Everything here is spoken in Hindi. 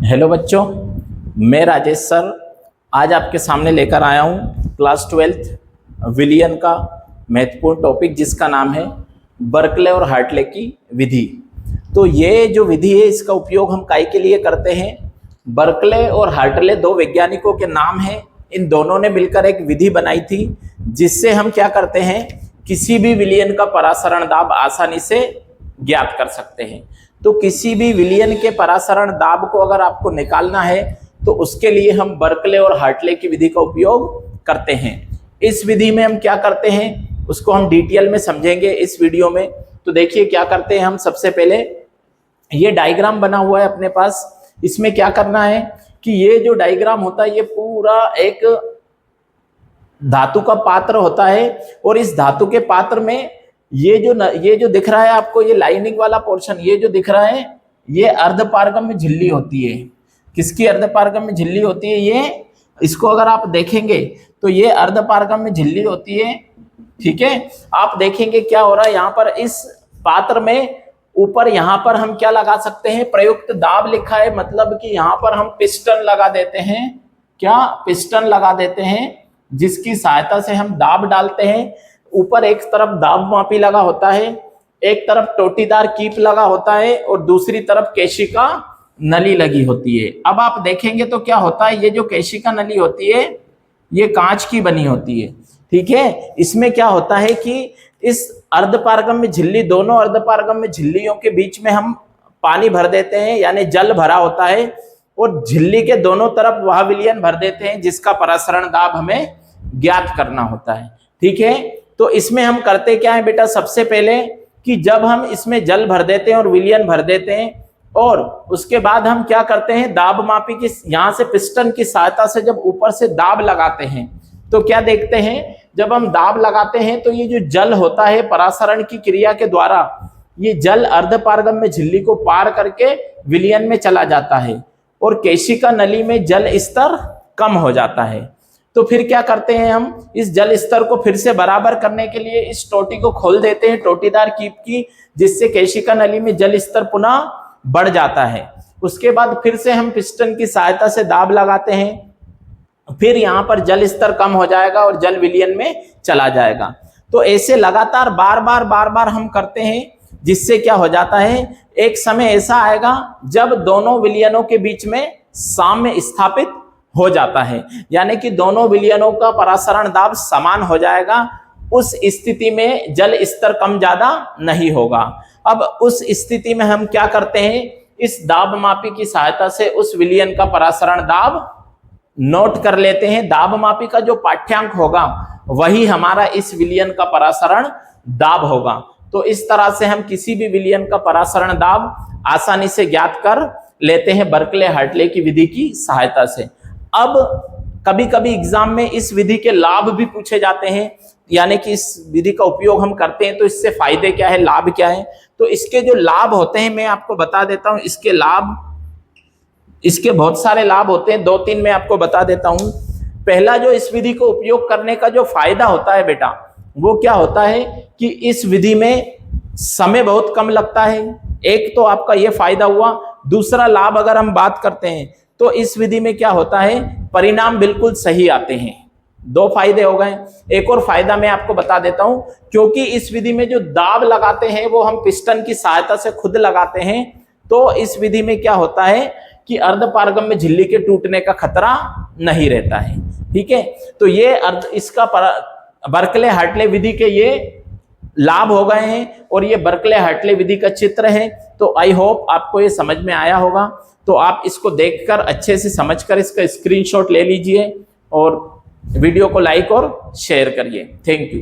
हेलो बच्चों, मैं राजेश सर आज आपके सामने लेकर आया हूँ क्लास 12th विलियन का महत्वपूर्ण टॉपिक जिसका नाम है बर्कले और हार्टले की विधि। तो ये जो विधि है इसका उपयोग हम काय के लिए करते हैं। बर्कले और हार्टले दो वैज्ञानिकों के नाम हैं। इन दोनों ने मिलकर एक विधि बनाई थी जिससे हम क्या करते हैं, किसी भी विलियन का परासरण दाब आसानी से ज्ञात कर सकते हैं। तो किसी भी विलियन के परासरण दाब को अगर आपको निकालना है तो उसके लिए हम बर्कले और हार्टले की विधि का उपयोग करते हैं। इस विधि में हम क्या करते हैं उसको हम डिटेल में समझेंगे इस वीडियो में। तो देखिए क्या करते हैं हम। सबसे पहले ये डायग्राम बना हुआ है अपने पास। इसमें क्या करना है कि ये जो डायग्राम होता है ये पूरा एक धातु का पात्र होता है और इस धातु के पात्र में ये जो दिख रहा है आपको, ये लाइनिंग वाला पोर्शन, ये जो दिख रहा है ये अर्धपारगम्य में झिल्ली होती है। किसकी अर्धपारगम्य में झिल्ली होती है? ये इसको अगर आप देखेंगे तो ये अर्धपारगम्य में झिल्ली होती है। ठीक है, आप देखेंगे क्या हो रहा है यहाँ पर इस पात्र में ऊपर यहाँ पर हम क्या लगा सकते हैं, प्रयुक्त दाब लिखा है, मतलब कि यहाँ पर हम पिस्टन लगा देते हैं। क्या पिस्टन लगा देते हैं जिसकी सहायता से हम दाब डालते हैं। ऊपर एक तरफ दाब मापी लगा होता है, एक तरफ टोटीदार कीप लगा होता है और दूसरी तरफ केशिका नली लगी होती है। अब आप देखेंगे तो क्या होता है, ये जो केशिका नली होती है ये कांच की बनी होती है। ठीक है, इसमें क्या होता है कि इस अर्धपारगम्य झिल्ली, दोनों अर्धपारगम्य झिल्लियों के बीच में हम पानी भर देते हैं, यानी जल भरा होता है और झिल्ली के दोनों तरफ वह विलयन भर देते हैं जिसका परासरण दाब हमें ज्ञात करना होता है। ठीक है, तो इसमें हम करते क्या है बेटा, सबसे पहले कि जब हम इसमें जल भर देते हैं और विलयन भर देते हैं और उसके बाद हम क्या करते हैं, दाब मापी की यहाँ से पिस्टन की सहायता से जब ऊपर से दाब लगाते हैं तो क्या देखते हैं, जब हम दाब लगाते हैं तो ये जो जल होता है परासरण की क्रिया के द्वारा ये जल अर्धपारगम्य झिल्ली को पार करके विलयन में चला जाता है और केशिका नली में जल स्तर कम हो जाता है। तो फिर क्या करते हैं, हम इस जल स्तर को फिर से बराबर करने के लिए इस टोटी को खोल देते हैं, टोटीदार कीप की, जिससे केशिका नली में जल स्तर पुनः बढ़ जाता है। उसके बाद फिर से हम पिस्टन की सहायता से दाब लगाते हैं, फिर यहाँ पर जल स्तर कम हो जाएगा और जल विलयन में चला जाएगा। तो ऐसे लगातार बार बार हम करते हैं, जिससे क्या हो जाता है, एक समय ऐसा आएगा जब दोनों विलयनों के बीच में साम्य स्थापित हो जाता है, यानी कि दोनों विलयनों का परासरण दाब समान हो जाएगा। उस स्थिति में जल स्तर कम ज्यादा नहीं होगा। अब उस स्थिति में हम क्या करते हैं, इस दाब मापी की सहायता से उस विलयन का परासरण दाब नोट कर लेते हैं। दाब मापी का जो पाठ्यांक होगा वही हमारा इस विलयन का परासरण दाब होगा। तो इस तरह से हम किसी भी विलयन का परासरण दाब आसानी से ज्ञात कर लेते हैं बर्कले हार्टले की विधि की सहायता से। अब कभी कभी एग्जाम में इस विधि के लाभ भी पूछे जाते हैं, यानी कि इस विधि का उपयोग हम करते हैं तो इससे फायदे क्या है, लाभ क्या है। तो इसके जो लाभ होते हैं मैं आपको बता देता हूं। इसके लाभ, इसके बहुत सारे लाभ होते हैं, दो तीन मैं आपको बता देता हूं। पहला जो इस विधि को उपयोग करने का जो फायदा होता है बेटा, वो क्या होता है कि इस विधि में समय बहुत कम लगता है। एक तो आपका ये फायदा हुआ। दूसरा लाभ अगर हम बात करते हैं तो इस विधि में क्या होता है, परिणाम बिल्कुल सही आते हैं। दो फायदे हो गए। एक और फायदा मैं आपको बता देता हूं, क्योंकि इस विधि में जो दाब लगाते हैं वो हम पिस्टन की सहायता से खुद लगाते हैं, तो इस विधि में क्या होता है कि अर्धपारगम्य झिल्ली के टूटने का खतरा नहीं रहता है। ठीक है, तो ये इसका बर्कले हार्टले विधि के ये लाभ हो गए हैं और ये बर्कले हार्टले विधि का चित्र है। तो आई होप आपको ये समझ में आया होगा। तो आप इसको देखकर अच्छे से समझकर इसका स्क्रीनशॉट ले लीजिए और वीडियो को लाइक और शेयर करिए। Thank you.